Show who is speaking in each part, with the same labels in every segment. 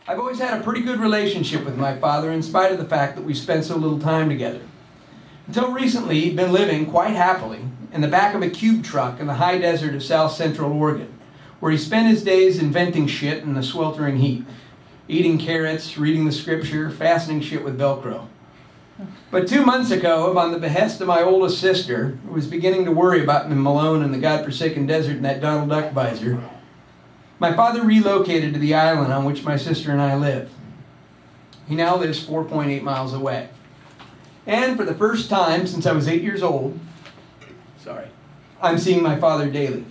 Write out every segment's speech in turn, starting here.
Speaker 1: I've always had a pretty good relationship with my father in spite of the fact that we spent so little time together. Until recently, he'd been living quite happily in the back of a cube truck in the high desert of South Central Oregon, where he spent his days inventing shit in the sweltering heat, eating carrots, reading the scripture, fastening shit with Velcro. But 2 months ago, upon the behest of my oldest sister, who was beginning to worry about me alone in the godforsaken desert in that Donald Duck visor, my father relocated to the island on which my sister and I live. He now lives 4.8 miles away. And for the first time since I was 8 years old, I'm seeing my father daily.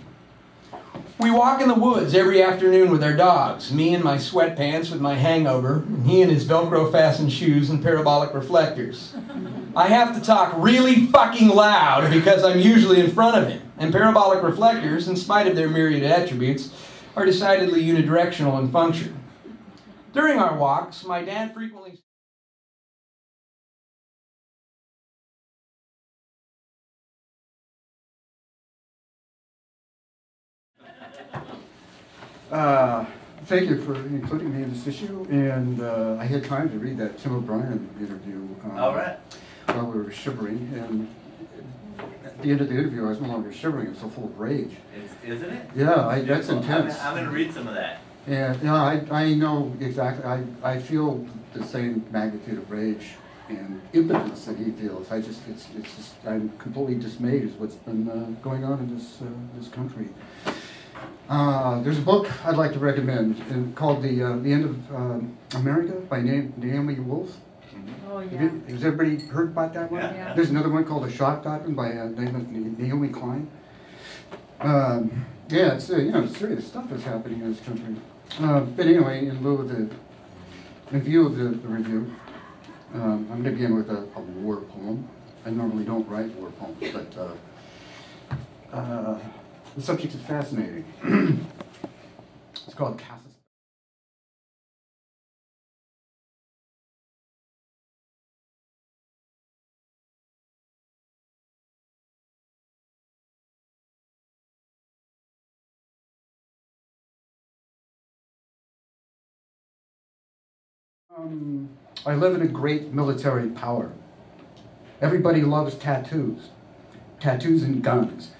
Speaker 1: We walk in the woods every afternoon with our dogs, me in my sweatpants with my hangover, and he in his Velcro-fastened shoes and parabolic reflectors. I have to talk really fucking loud because I'm usually in front of him, and parabolic reflectors, in spite of their myriad attributes, are decidedly unidirectional in function. During our walks, my dad frequently...
Speaker 2: Thank you for including me in this issue, and I had time to read that Tim O'Brien interview while we were shivering, and at the end of the interview I was no longer shivering, I was so full of rage.
Speaker 3: Isn't it?
Speaker 2: Yeah, that's intense.
Speaker 3: I'm going to read some of that.
Speaker 2: And yeah, I know exactly, I feel the same magnitude of rage and impotence that he feels. I'm completely dismayed at what's been going on in this country. There's a book I'd like to recommend called The End of America by Naomi Wolf.
Speaker 4: Oh, yeah.
Speaker 2: Has everybody heard about that one?
Speaker 4: Yeah.
Speaker 2: There's another one called The Shock Doctrine by Naomi Klein. Yeah, it's serious stuff is happening in this country. But anyway, in view of the review, I'm going to begin with a war poem. I normally don't write war poems, but the subject is fascinating. It's called Cassis. I live in a great military power. Everybody loves tattoos. Tattoos and guns.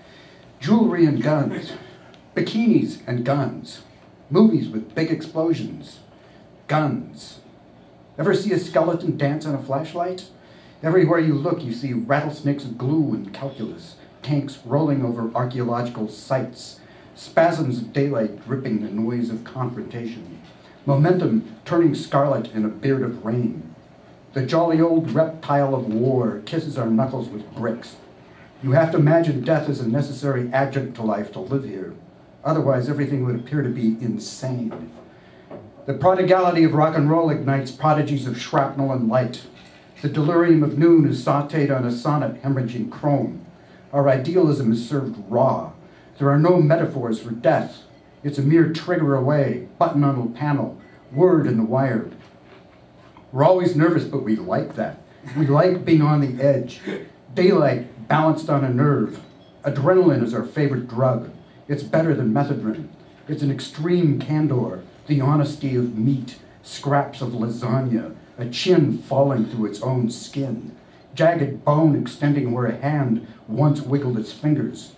Speaker 2: Jewelry and guns. Bikinis and guns. Movies with big explosions. Guns. Ever see a skeleton dance on a flashlight? Everywhere you look, you see rattlesnakes of glue and calculus, tanks rolling over archaeological sites, spasms of daylight dripping the noise of confrontation, momentum turning scarlet in a beard of rain. The jolly old reptile of war kisses our knuckles with bricks. You have to imagine death as a necessary adjunct to life to live here. Otherwise, everything would appear to be insane. The prodigality of rock and roll ignites prodigies of shrapnel and light. The delirium of noon is sautéed on a sonnet hemorrhaging chrome. Our idealism is served raw. There are no metaphors for death. It's a mere trigger away, button on a panel, word in the wired. We're always nervous, but we like that. We like being on the edge. Daylight balanced on a nerve. Adrenaline is our favorite drug. It's better than methadone. It's an extreme candor, the honesty of meat, scraps of lasagna, a chin falling through its own skin, jagged bone extending where a hand once wiggled its fingers.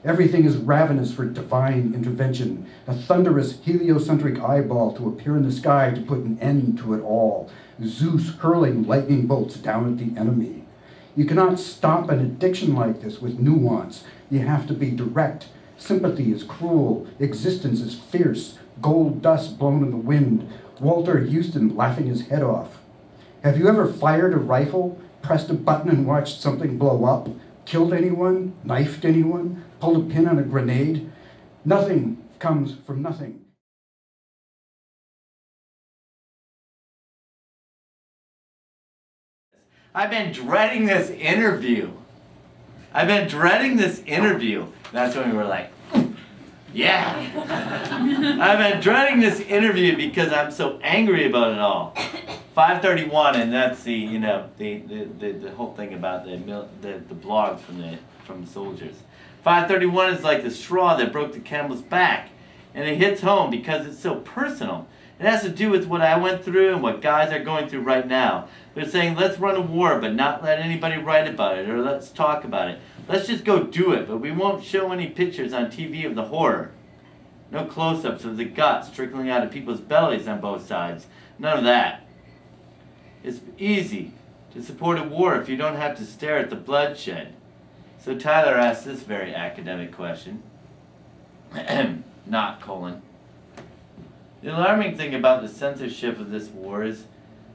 Speaker 2: Everything is ravenous for divine intervention, a thunderous heliocentric eyeball to appear in the sky to put an end to it all, Zeus hurling lightning bolts down at the enemy. You cannot stop an addiction like this with nuance. You have to be direct. Sympathy is cruel, existence is fierce, gold dust blown in the wind, Walter Houston laughing his head off. Have you ever fired a rifle, pressed a button and watched something blow up? Killed anyone? Knifed anyone? Pulled a pin on a grenade? Nothing comes from nothing.
Speaker 3: I've been dreading this interview. That's when we were like, yeah. I've been dreading this interview because I'm so angry about it all. 531, and that's the the whole thing about the blogs from the soldiers. 531 is like the straw that broke the camel's back, and it hits home because it's so personal. It has to do with what I went through and what guys are going through right now. They're saying, let's run a war, but not let anybody write about it, or let's talk about it. Let's just go do it, but we won't show any pictures on TV of the horror. No close-ups of the guts trickling out of people's bellies on both sides. None of that. It's easy to support a war if you don't have to stare at the bloodshed. So Tyler asked this very academic question. Not colon. The alarming thing about the censorship of this war is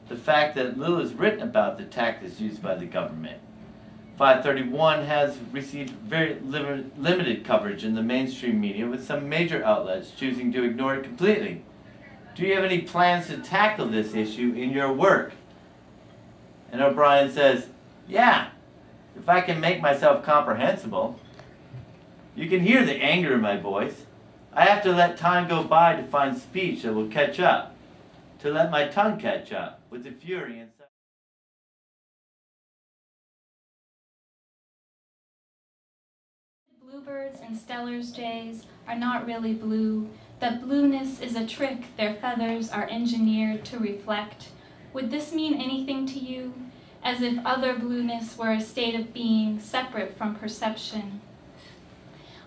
Speaker 3: the fact that little is written about the tactics used by the government. 531 has received very limited coverage in the mainstream media, with some major outlets choosing to ignore it completely. Do you have any plans to tackle this issue in your work? And O'Brien says, yeah, if I can make myself comprehensible. You can hear the anger in my voice. I have to let time go by to find speech that will catch up, to let my tongue catch up with the fury inside.
Speaker 4: Bluebirds and Steller's jays are not really blue. That blueness is a trick their feathers are engineered to reflect. Would this mean anything to you? As if other blueness were a state of being separate from perception.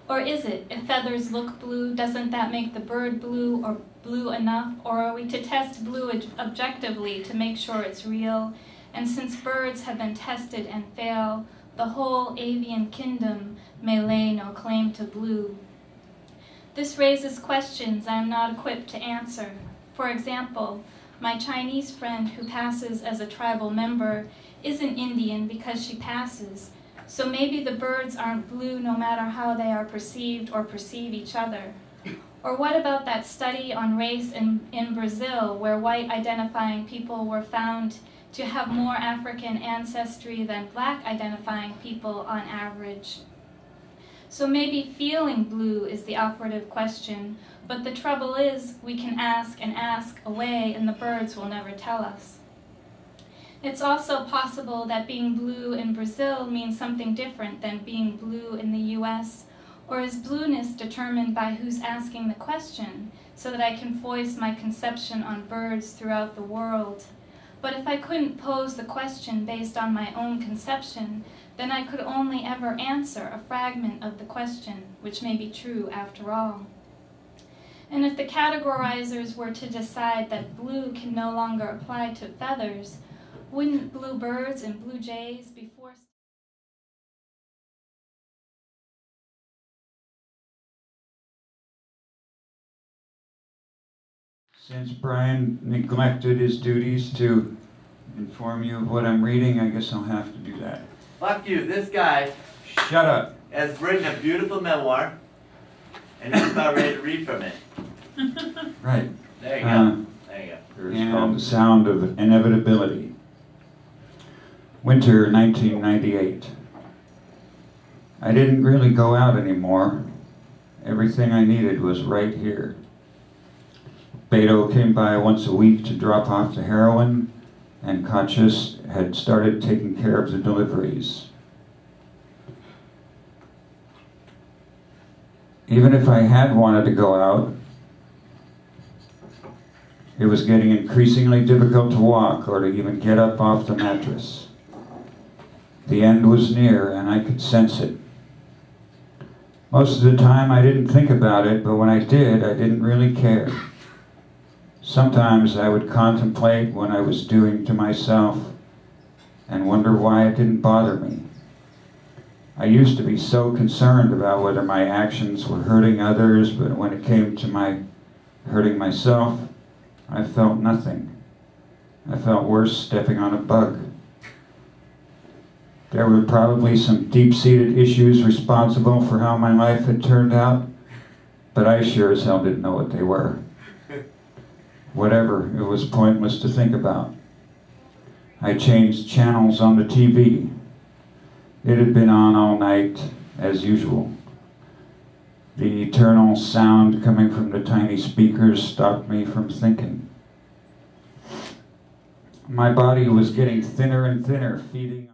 Speaker 4: Or is it, if feathers look blue, doesn't that make the bird blue or blue enough? Or are we to test blue objectively to make sure it's real? And since birds have been tested and fail, the whole avian kingdom may lay no claim to blue. This raises questions I am not equipped to answer. For example, my Chinese friend who passes as a tribal member isn't Indian because she passes. So maybe the birds aren't blue no matter how they are perceived or perceive each other. Or what about that study on race in Brazil, where white identifying people were found to have more African ancestry than black identifying people on average? So maybe feeling blue is the operative question, but the trouble is we can ask and ask away and the birds will never tell us. It's also possible that being blue in Brazil means something different than being blue in the US, or is blueness determined by who's asking the question, so that I can voice my conception on birds throughout the world? But if I couldn't pose the question based on my own conception, then I could only ever answer a fragment of the question, which may be true after all. And if the categorizers were to decide that blue can no longer apply to feathers, wouldn't blue birds and blue jays be forced?
Speaker 5: Since Bryan neglected his duties to inform you of what I'm reading, I guess I'll have to do that.
Speaker 3: Fuck you, this guy
Speaker 5: Shut up.
Speaker 3: has written a beautiful memoir, and he's about ready to read from it.
Speaker 5: Right.
Speaker 3: There you go. There you go.
Speaker 5: And The Sound of Inevitability. Winter 1998. I didn't really go out anymore. Everything I needed was right here. Beto came by once a week to drop off the heroin, and Kachis had started taking care of the deliveries. Even if I had wanted to go out, it was getting increasingly difficult to walk or to even get up off the mattress. The end was near, and I could sense it. Most of the time I didn't think about it, but when I did, I didn't really care. Sometimes I would contemplate what I was doing to myself and wonder why it didn't bother me. I used to be so concerned about whether my actions were hurting others, but when it came to my hurting myself, I felt nothing. I felt worse stepping on a bug. There were probably some deep-seated issues responsible for how my life had turned out, but I sure as hell didn't know what they were. Whatever, it was pointless to think about. I changed channels on the TV. It had been on all night, as usual. The eternal sound coming from the tiny speakers stopped me from thinking. My body was getting thinner and thinner, feeding